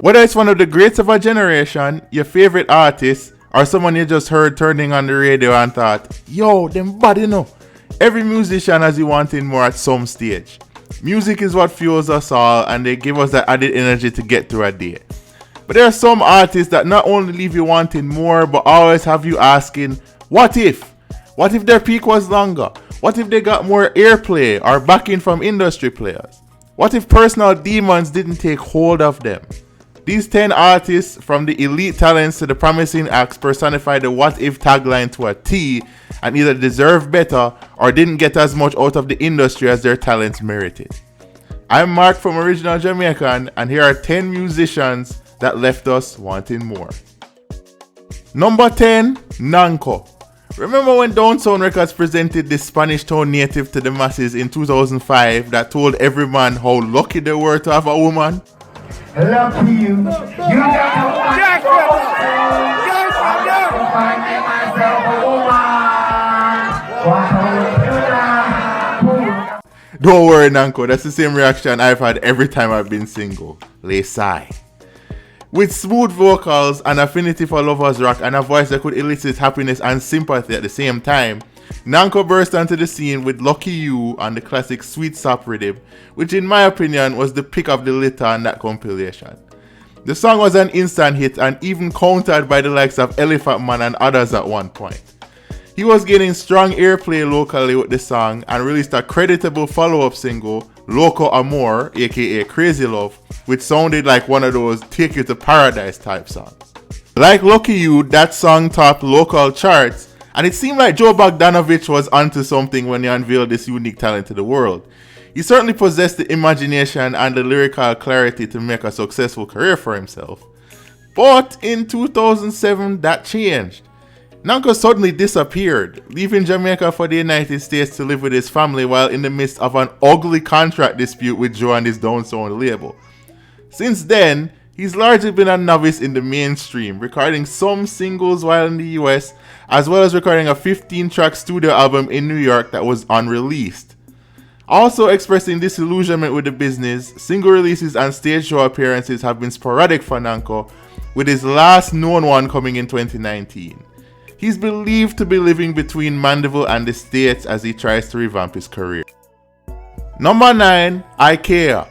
Whether it's one of the greats of a generation, your favorite artist, or someone you just heard turning on the radio and thought, yo, them bad, you know. Every musician has you wanting more at some stage. Music is what fuels us all, and they give us that added energy to get through a day. But there are some artists that not only leave you wanting more, but always have you asking, what if? What if their peak was longer? What if they got more airplay or backing from industry players? What if personal demons didn't take hold of them? These 10 artists, from the elite talents to the promising acts, personify the what if tagline to a T, and either deserve better or didn't get as much out of the industry as their talents merited. I'm Mark from OriJinal Jamaican, and here are 10 musicians that left us wanting more. Number 10, Denyque. Remember when Downtown Records presented this Spanish Town native to the masses in 2005 that told every man how lucky they were to have a woman? Lucky you. You got to find myself a woman. Don't worry, Denyque, that's the same reaction I've had every time I've been single. Lay sigh. With smooth vocals, an affinity for lovers rock, and a voice that could elicit happiness and sympathy at the same time, Denyque burst onto the scene with Lucky You and the classic Sweet Sop rhythm, which in my opinion was the pick of the litter on that compilation. The song was an instant hit and even countered by the likes of Elephant Man and others at one point. He was getting strong airplay locally with the song and released a creditable follow-up single, Loco Amor, aka Crazy Love, which sounded like one of those Take You to Paradise type songs. Like Lucky You, that song topped local charts, and it seemed like Joe Bogdanovich was onto something when he unveiled this unique talent to the world. He certainly possessed the imagination and the lyrical clarity to make a successful career for himself. But in 2007, that changed. Denyque suddenly disappeared, leaving Jamaica for the United States to live with his family while in the midst of an ugly contract dispute with Joe and his Downtown label. Since then, he's largely been a novice in the mainstream, recording some singles while in the US, as well as recording a 15-track studio album in New York that was unreleased. Also expressing disillusionment with the business, single releases and stage show appearances have been sporadic for Denyque, with his last known one coming in 2019. He's believed to be living between Mandeville and the States as he tries to revamp his career. Number 9, IKEA.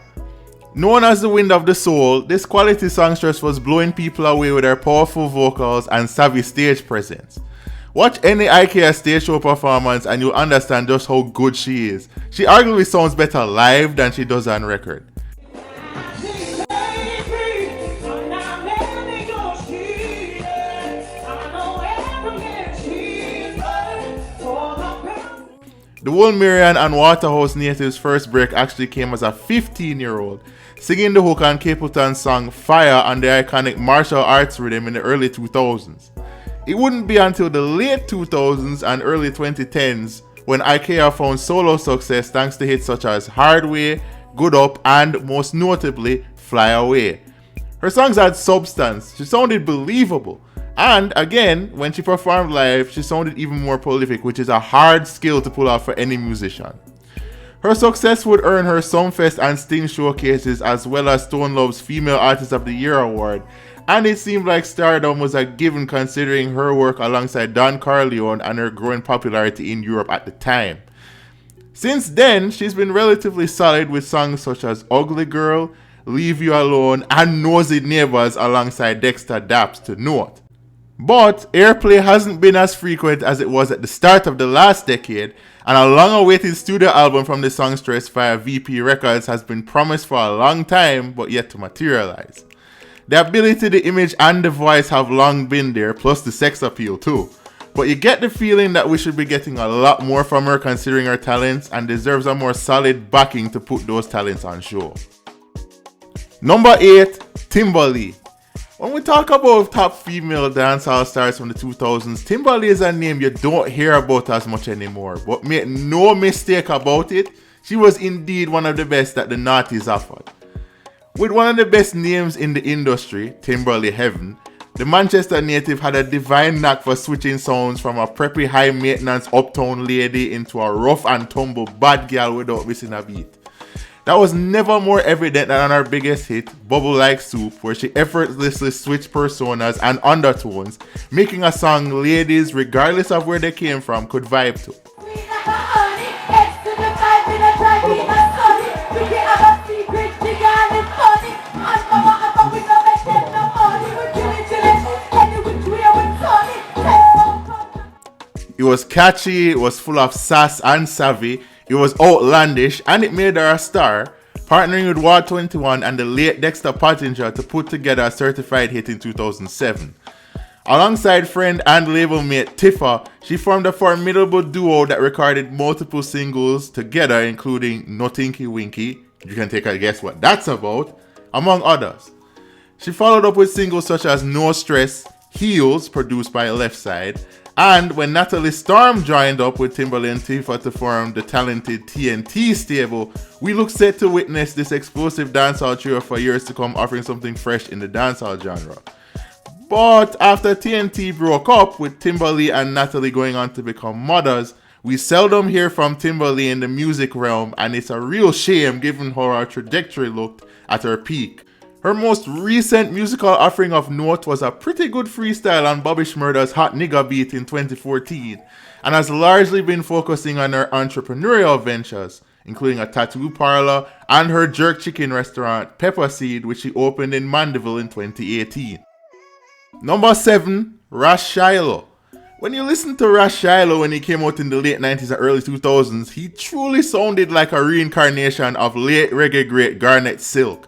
Known as the Wind of the Soul, this quality songstress was blowing people away with her powerful vocals and savvy stage presence. Watch any IKEA stage show performance and you'll understand just how good she is. She arguably sounds better live than she does on record. The Woolmerian and Waterhouse native's first break actually came as a 15-year-old, singing the hook on Capleton's song Fire on the iconic martial arts rhythm in the early 2000s. It wouldn't be until the late 2000s and early 2010s when IKEA found solo success thanks to hits such as Hard Way, Good Up, and most notably, Fly Away. Her songs had substance, she sounded believable, and again, when she performed live, she sounded even more prolific, which is a hard skill to pull off for any musician. Her success would earn her Sumfest and Sting showcases as well as Stone Love's Female Artist of the Year award, and it seemed like stardom was a given considering her work alongside Don Corleone and her growing popularity in Europe at the time. Since then, she's been relatively solid with songs such as Ugly Girl, Leave You Alone, and Nosy Neighbors alongside Dexter Daps to note. But airplay hasn't been as frequent as it was at the start of the last decade, and a long-awaited studio album from the songstress via VP Records has been promised for a long time but yet to materialize. The ability, the image, and the voice have long been there, plus the sex appeal too. But you get the feeling that we should be getting a lot more from her considering her talents and deserves a more solid backing to put those talents on show. Number 8, Timberly. When we talk about top female dancehall stars from the 2000s, Timberly is a name you don't hear about as much anymore. But make no mistake about it, she was indeed one of the best that the noughties offered. With one of the best names in the industry, Timberly Heaven, the Manchester native had a divine knack for switching sounds from a preppy high-maintenance uptown lady into a rough and tumble bad girl without missing a beat. That was never more evident than on her biggest hit, Bubble Like Soup, where she effortlessly switched personas and undertones, making a song ladies, regardless of where they came from, could vibe to. It was catchy, it was full of sass and savvy, it was outlandish, and it made her a star, partnering with Ward 21 and the late Dexter Pottinger to put together a certified hit in 2007. Alongside friend and label mate Tifa, she formed a formidable duo that recorded multiple singles together, including Notinky Winky, you can take a guess what that's about, among others. She followed up with singles such as No Stress, Heels, produced by Left Side, and when Natalie Storm joined up with Timberlake and Tifa to form the talented TNT stable, we look set to witness this explosive dancehall trio for years to come, offering something fresh in the dancehall genre. But after TNT broke up, with Timberlake and Natalie going on to become mothers, we seldom hear from Timberlake in the music realm, and it's a real shame given how her trajectory looked at her peak. Her most recent musical offering of note was a pretty good freestyle on Bobby Shmurda's Hot Nigga beat in 2014, and has largely been focusing on her entrepreneurial ventures, including a tattoo parlor and her jerk chicken restaurant, Pepper Seed, which she opened in Mandeville in 2018. Number 7, Ras Shiloh. When you listen to Ras Shiloh when he came out in the late 90s and early 2000s, he truly sounded like a reincarnation of late reggae great Garnet Silk.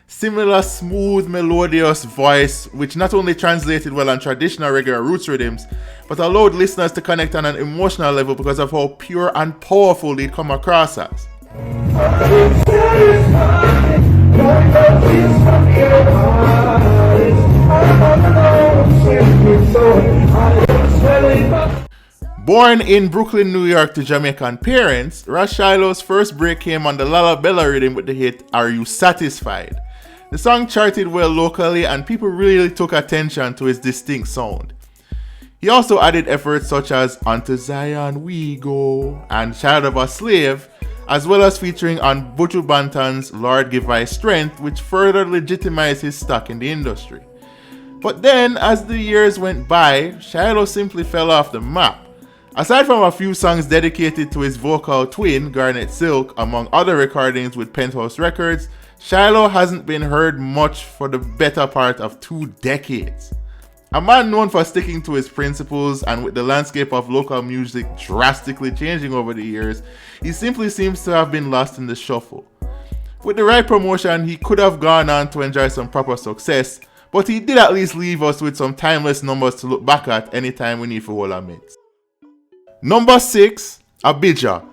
Similar smooth, melodious voice, which not only translated well on traditional reggae roots rhythms, but allowed listeners to connect on an emotional level because of how pure and powerful they'd come across as. Born in Brooklyn, New York to Jamaican parents, Ras Shiloh's first break came on the Lalabella rhythm with the hit Are You Satisfied? The song charted well locally and people really took attention to his distinct sound. He also added efforts such as Unto Zion We Go and Child of a Slave, as well as featuring on Buju Banton's Lord Give I Strength, which further legitimized his stock in the industry. But then, as the years went by, Shiloh simply fell off the map. Aside from a few songs dedicated to his vocal twin, Garnet Silk, among other recordings with Penthouse Records, Shiloh hasn't been heard much for the better part of 2 decades. A man known for sticking to his principles, and with the landscape of local music drastically changing over the years, he simply seems to have been lost in the shuffle. With the right promotion, he could have gone on to enjoy some proper success, but he did at least leave us with some timeless numbers to look back at anytime we need for all our mates. Number 6, Abidja.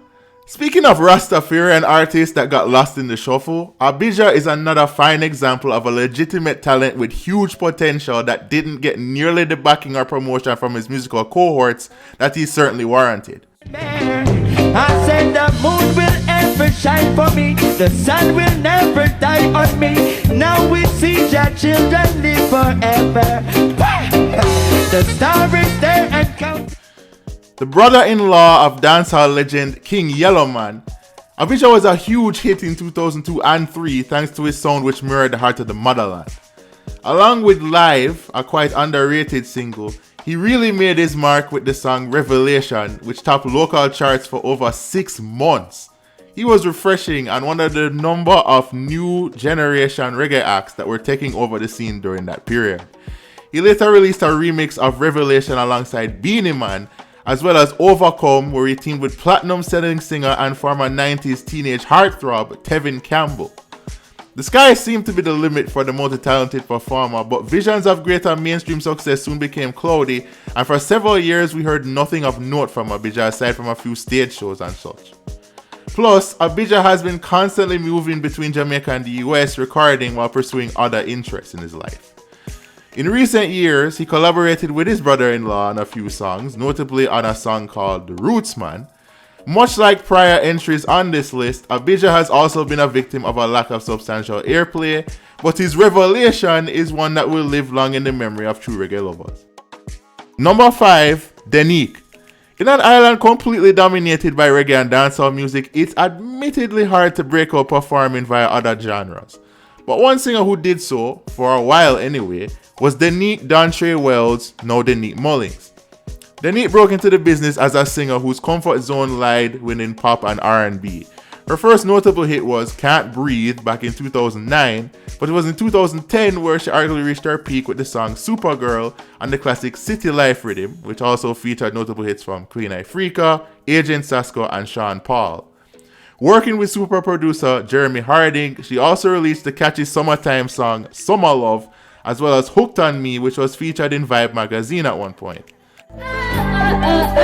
Speaking of Rastafarian artists that got lost in the shuffle, Abidja is another fine example of a legitimate talent with huge potential that didn't get nearly the backing or promotion from his musical cohorts that he certainly warranted. I said the moon will ever shine for me, the sun will never die on me. Now we see your children live forever. The star is there and count. The brother-in-law of dancehall legend King Yellowman, Abidja was a huge hit in 2002 and 3 thanks to his sound which mirrored the heart of the motherland. Along with Live, a quite underrated single, he really made his mark with the song Revelation, which topped local charts for over 6 months. He was refreshing and one of the number of new generation reggae acts that were taking over the scene during that period. He later released a remix of Revelation alongside Beenie Man, as well as Overcome, where he teamed with platinum-selling singer and former 90s teenage heartthrob Tevin Campbell. The sky seemed to be the limit for the multi-talented performer, but visions of greater mainstream success soon became cloudy, and for several years we heard nothing of note from Abidja aside from a few stage shows and such. Plus, Abidja has been constantly moving between Jamaica and the US, recording while pursuing other interests in his life. In recent years, he collaborated with his brother-in-law on a few songs, notably on a song called The Rootsman. Much like prior entries on this list, Abidja has also been a victim of a lack of substantial airplay, but his revelation is one that will live long in the memory of true reggae lovers. Number 5, Denyque. In an island completely dominated by reggae and dancehall music, it's admittedly hard to break out performing via other genres. But one singer who did so, for a while anyway, was Denyque Dontre Wells, now Denyque Mullings. Denyque broke into the business as a singer whose comfort zone lied within pop and R&B. Her first notable hit was Can't Breathe back in 2009, but it was in 2010 where she arguably reached her peak with the song Supergirl and the classic City Life rhythm, which also featured notable hits from Queen Ifrica, Agent Sasco, and Sean Paul. Working with super producer Jeremy Harding, she also released the catchy summertime song Summer Love, as well as Hooked on Me, which was featured in Vibe magazine at one point. You know what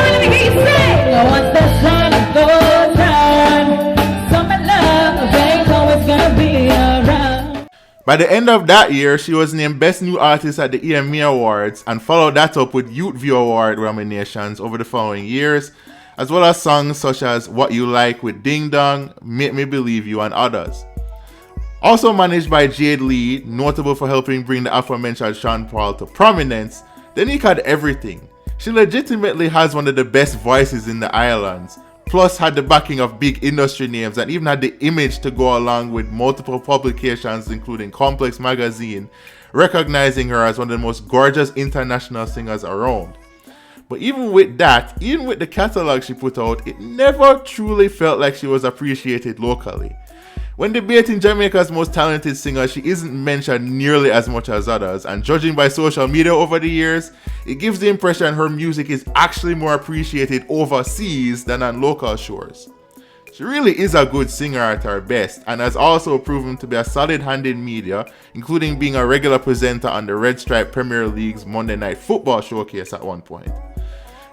let me hear you say? Once the sun goes down, summer love ain't always gonna be around. By the end of that year, she was named Best New Artist at the EMA Awards and followed that up with Youth View Award nominations over the following years, as well as songs such as What You Like with Ding Dong, Make Me Believe You, and others. Also managed by Jade Lee, notable for helping bring the aforementioned Sean Paul to prominence, Denyque had everything. She legitimately has one of the best voices in the islands, plus had the backing of big industry names and even had the image to go along with multiple publications including Complex magazine, recognizing her as one of the most gorgeous international singers around. But even with that, even with the catalog she put out, it never truly felt like she was appreciated locally. When debating Jamaica's most talented singer, she isn't mentioned nearly as much as others, and judging by social media over the years, it gives the impression her music is actually more appreciated overseas than on local shores. She really is a good singer at her best, and has also proven to be a solid hand in media, including being a regular presenter on the Red Stripe Premier League's Monday Night Football showcase at one point.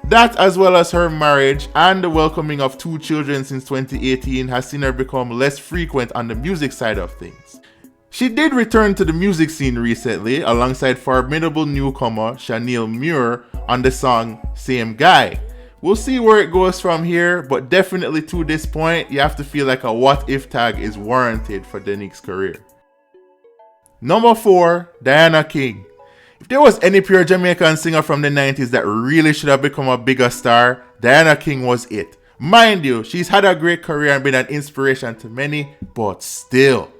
That, as well as her marriage and the welcoming of 2 children since 2018, has seen her become less frequent on the music side of things. She did return to the music scene recently alongside formidable newcomer Chanel Muir on the song Same Guy. We'll see where it goes from here, but definitely to this point, you have to feel like a what if tag is warranted for Denyque's career. Number 4, Diana King. If there was any pure Jamaican singer from the 90s that really should have become a bigger star, Diana King was it. Mind you, she's had a great career and been an inspiration to many, but still.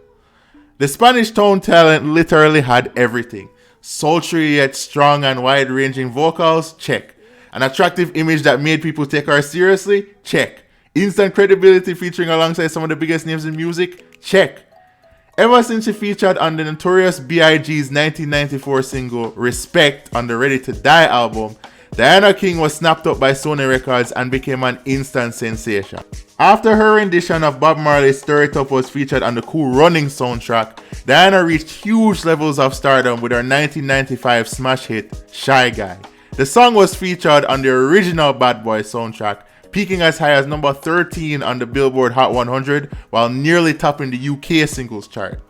The Spanish Town talent literally had everything. Sultry yet strong and wide-ranging vocals? Check. An attractive image that made people take her seriously? Check. Instant credibility featuring alongside some of the biggest names in music? Check. Ever since she featured on the notorious B.I.G.'s 1994 single Respect on the Ready to Die album, Diana King was snapped up by Sony Records and became an instant sensation. After her rendition of Bob Marley's Stir It Up was featured on the Cool Runnings soundtrack, Diana reached huge levels of stardom with her 1995 smash hit Shy Guy. The song was featured on the original Bad Boy soundtrack, peaking as high as number 13 on the Billboard Hot 100 while nearly topping the UK singles chart.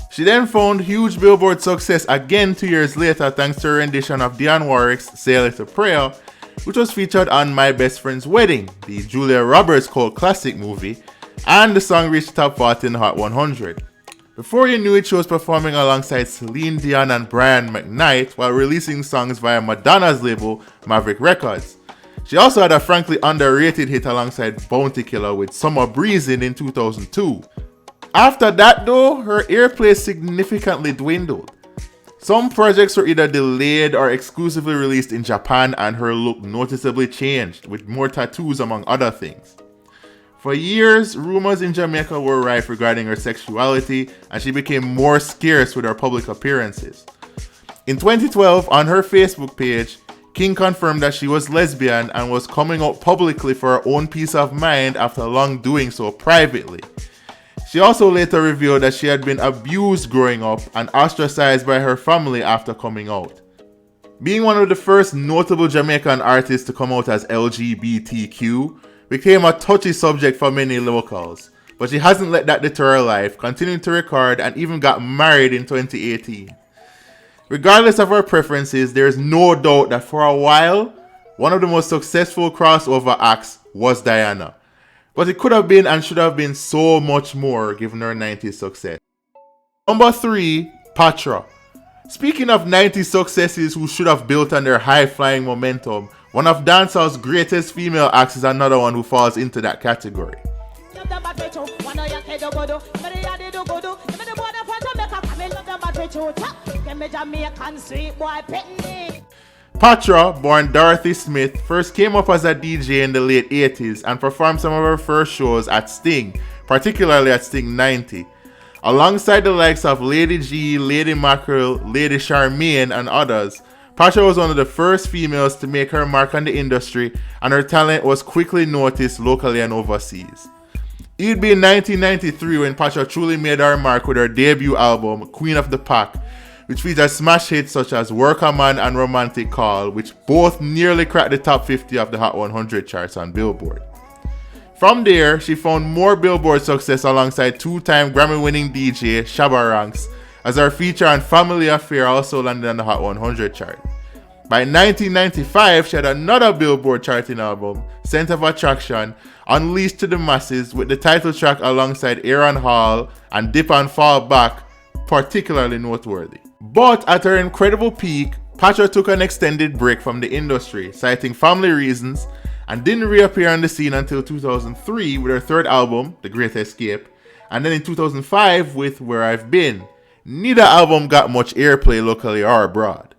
She then found huge Billboard success again 2 years later thanks to her rendition of Dionne Warwick's Sailor to Prayer, which was featured on My Best Friend's Wedding, the Julia Roberts cult classic movie, and the song reached top 40 in the Hot 100. Before you knew it, she was performing alongside Celine Dion and Brian McKnight while releasing songs via Madonna's label, Maverick Records. She also had a frankly underrated hit alongside Bounty Killer with Summer Breezin' in 2002. After that though, her airplay significantly dwindled. Some projects were either delayed or exclusively released in Japan, and her look noticeably changed, with more tattoos among other things. For years, rumors in Jamaica were rife regarding her sexuality, and she became more scarce with her public appearances. In 2012, on her Facebook page, King confirmed that she was lesbian and was coming out publicly for her own peace of mind after long doing so privately. She also later revealed that she had been abused growing up and ostracized by her family after coming out. Being one of the first notable Jamaican artists to come out as LGBTQ became a touchy subject for many locals, but she hasn't let that deter her life, continuing to record and even got married in 2018. Regardless of our preferences, there is no doubt that for a while, one of the most successful crossover acts was Diana. But it could have been and should have been so much more given her 90s success. Number 3, Patra. Speaking of 90s successes who should have built on their high-flying momentum, one of dancehall's greatest female acts is another one who falls into that category. Patra, born Dorothy Smith, first came up as a DJ in the late 80s and performed some of her first shows at Sting, particularly at Sting 90. Alongside the likes of Lady G, Lady Mackerel, Lady Charmaine, and others, Patra was one of the first females to make her mark on the industry, and her talent was quickly noticed locally and overseas. It'd be in 1993 when Patra truly made her mark with her debut album, Queen of the Pack, which featured smash hits such as Worker Man and Romantic Call, which both nearly cracked the top 50 of the Hot 100 charts on Billboard. From there, she found more Billboard success alongside two-time Grammy-winning DJ Shabba Ranks, as her feature on Family Affair also landed on the Hot 100 chart. By 1995, she had another Billboard charting album, Center of Attraction, unleashed to the masses with the title track alongside Aaron Hall and Dip and Fall Back particularly noteworthy. But at her incredible peak, Patra took an extended break from the industry, citing family reasons, and didn't reappear on the scene until 2003 with her third album, The Great Escape, and then in 2005 with Where I've Been. Neither album got much airplay locally or abroad.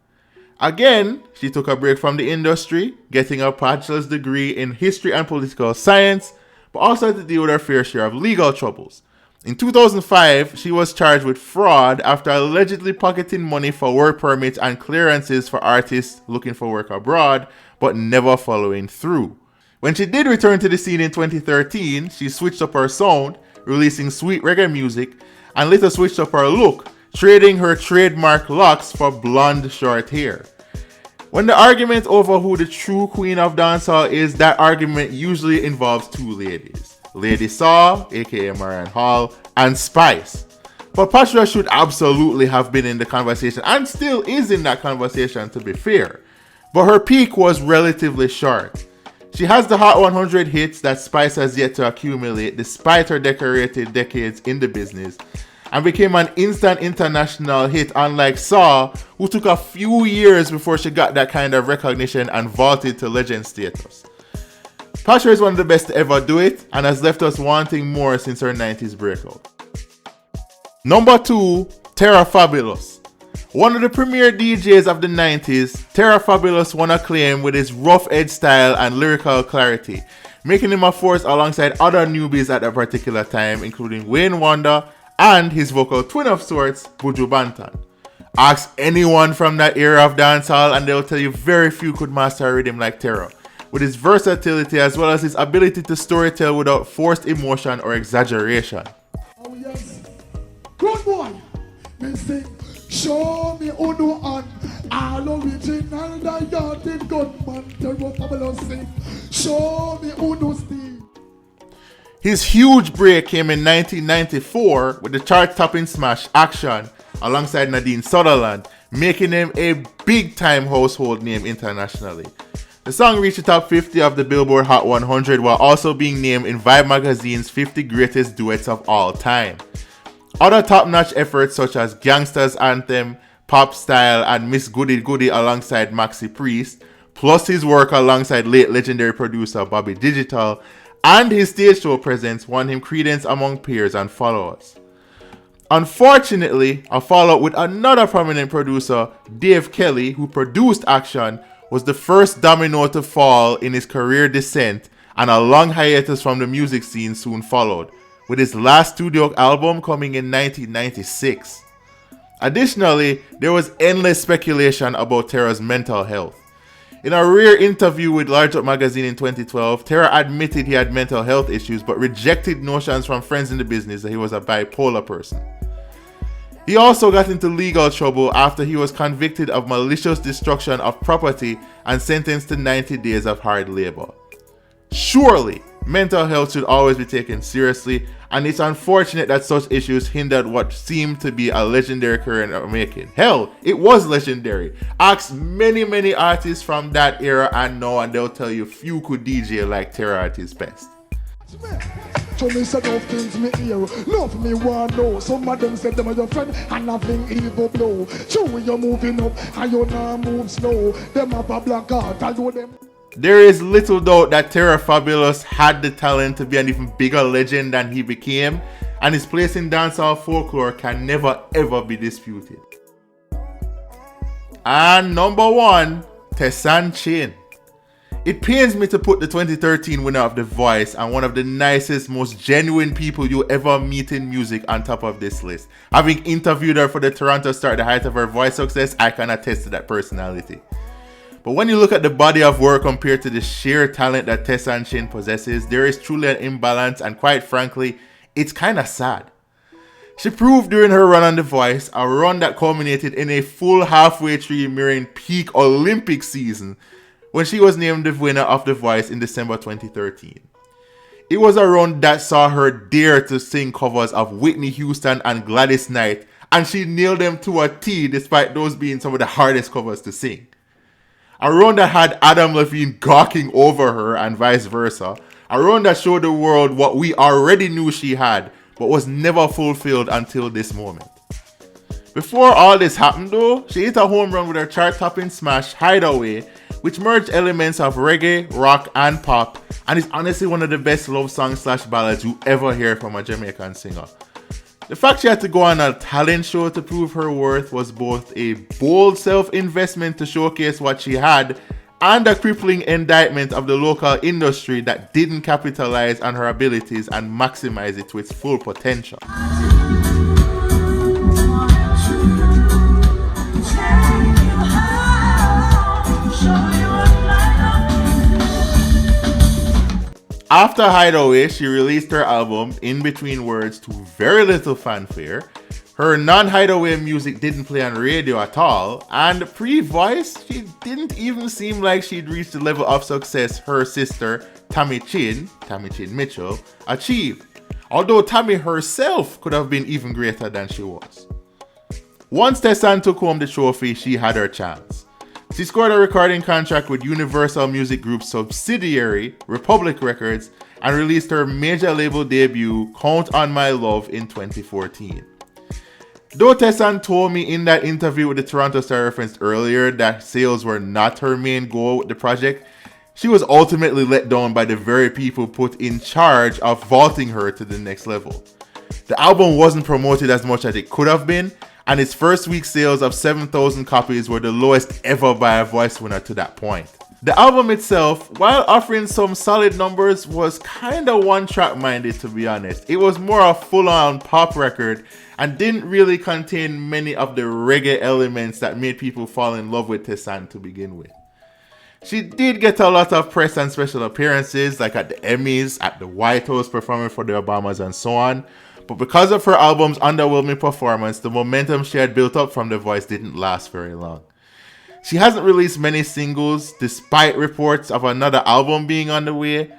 Again, she took a break from the industry, getting a bachelor's degree in history and political science, but also had to deal with her fair share of legal troubles. In 2005, she was charged with fraud after allegedly pocketing money for work permits and clearances for artists looking for work abroad, but never following through. When she did return to the scene in 2013, she switched up her sound, releasing sweet reggae music, and later switched up her look, trading her trademark locks for blonde short hair. When the argument over who the true queen of dancehall is, that argument usually involves two ladies. Lady Saw, aka Marianne Hall, and Spice. But Patra should absolutely have been in the conversation, and still is in that conversation to be fair. But her peak was relatively short. She has the Hot 100 hits that Spice has yet to accumulate despite her decorated decades in the business, and became an instant international hit unlike Saw, who took a few years before she got that kind of recognition and vaulted to legend status. Patra is one of the best to ever do it and has left us wanting more since her 90s breakout. Number 2, Terra Fabulous. One of the premier DJs of the 90s, Terra Fabulous won acclaim with his rough-edge style and lyrical clarity, making him a force alongside other newbies at that particular time, including Wayne Wonder and his vocal twin of sorts, Buju Banton. Ask anyone from that era of dancehall and they'll tell you very few could master a rhythm like Terra, with his versatility as well as his ability to storytell without forced emotion or exaggeration. Oh yes, good boy. Me sing, show me Uno and all original the gunman. Terra Fabulous sing, show me Uno Steve. His huge break came in 1994 with the chart-topping smash Action alongside Nadine Sutherland, making him a big-time household name internationally. The song reached the top 50 of the Billboard Hot 100 while also being named in Vibe magazine's 50 greatest duets of all time. Other top-notch efforts such as Gangsta's Anthem, Pop Style, and Miss Goody Goody alongside Maxi Priest, plus his work alongside late legendary producer Bobby Digital, and his stage show presence won him credence among peers and followers. Unfortunately, a fallout with another prominent producer, Dave Kelly, who produced Action, was the first domino to fall in his career descent, and a long hiatus from the music scene soon followed, with his last studio album coming in 1996. Additionally, there was endless speculation about Terra's mental health. In a rare interview with Large Up magazine in 2012, Terra admitted he had mental health issues but rejected notions from friends in the business that he was a bipolar person. He also got into legal trouble after he was convicted of malicious destruction of property and sentenced to 90 days of hard labor. Surely, Mental health should always be taken seriously, and it's unfortunate that such issues hindered what seemed to be a legendary career in Jamaican. Hell, it was legendary. Ask many artists from that era and now, and they'll tell you few could DJ like Terror at his best. So me said of things me hear, love me want know. Some of them said them are your friend and nothing evil blow. So when you're moving up and you now move slow, them have a black heart, I know them. There is little doubt that Terror Fabulous had the talent to be an even bigger legend than he became, and his place in dancehall folklore can never ever be disputed. And number 1, Tessanne Chin. It pains me to put the 2013 winner of The Voice and one of the nicest, most genuine people you ever meet in music on top of this list. Having interviewed her for the Toronto Star at the height of her voice success, I can attest to that personality. But when you look at the body of work compared to the sheer talent that Tessanne Chin possesses, there is truly an imbalance, and quite frankly, it's kind of sad. She proved during her run on The Voice, a run that culminated in a full halfway tree mirroring peak Olympic season, when she was named the winner of The Voice in December 2013. It was a run that saw her dare to sing covers of Whitney Houston and Gladys Knight, and she nailed them to a T despite those being some of the hardest covers to sing. A run that had Adam Levine gawking over her and vice versa. A run that showed the world what we already knew she had, but was never fulfilled until this moment. Before all this happened though, she hit a home run with her chart-topping smash Hideaway, which merged elements of reggae, rock, and pop, and is honestly one of the best love songs / ballads you ever hear from a Jamaican singer. The fact she had to go on a talent show to prove her worth was both a bold self-investment to showcase what she had, and a crippling indictment of the local industry that didn't capitalize on her abilities and maximize it to its full potential. After Hideaway, she released her album In Between Words to very little fanfare. Her non-Hideaway music didn't play on radio at all, and pre-Voice, she didn't even seem like she'd reached the level of success her sister, Tammy Chin Mitchell, achieved, although Tammy herself could have been even greater than she was. Once Tessanne took home the trophy, she had her chance. She scored a recording contract with Universal Music Group's subsidiary, Republic Records, and released her major label debut, Count on My Love, in 2014. Though Tessanne told me in that interview with the Toronto Star referenced earlier that sales were not her main goal with the project, she was ultimately let down by the very people put in charge of vaulting her to the next level. The album wasn't promoted as much as it could have been, and its first week sales of 7,000 copies were the lowest ever by a Voice winner to that point. The album itself, while offering some solid numbers, was kinda one-track minded, to be honest. It was more a full-on pop record and didn't really contain many of the reggae elements that made people fall in love with Tessanne to begin with. She did get a lot of press and special appearances, like at the Emmys, at the White House performing for the Obamas and so on, but because of her album's underwhelming performance, the momentum she had built up from The Voice didn't last very long. She hasn't released many singles, despite reports of another album being on the way,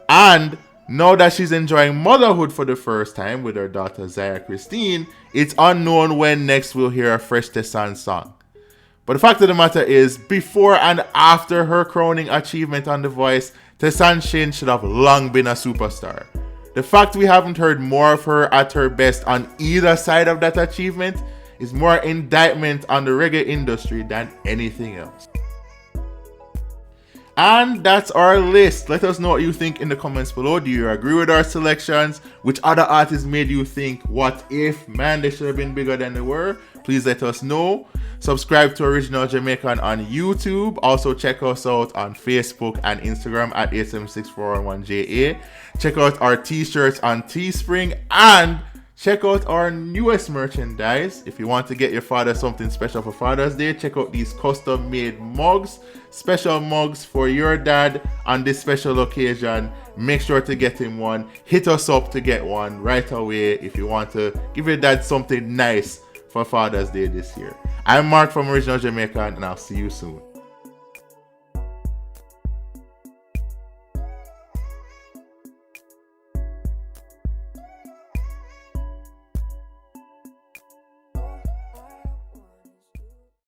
and now that she's enjoying motherhood for the first time with her daughter Zaya Christine, it's unknown when next we'll hear a fresh Tessanne song. But the fact of the matter is, before and after her crowning achievement on The Voice, Tessanne Chin should have long been a superstar. The fact we haven't heard more of her at her best on either side of that achievement is more indictment on the reggae industry than anything else. And that's our list. Let us know what you think in the comments below. Do you agree with our selections? Which other artists made you think, what if, man, they should have been bigger than they were? Please let us know. Subscribe to OriJinal Jamaican on YouTube. Also check us out on Facebook and Instagram at 87641JA. Check out our t-shirts on Teespring and check out our newest merchandise. If you want to get your father something special for Father's Day, check out these custom made mugs. Special mugs for your dad on this special occasion. Make sure to get him one. Hit us up to get one right away if you want to give your dad something nice for Father's Day this year. I'm Mark from OriJinal Jamaican, and I'll see you soon.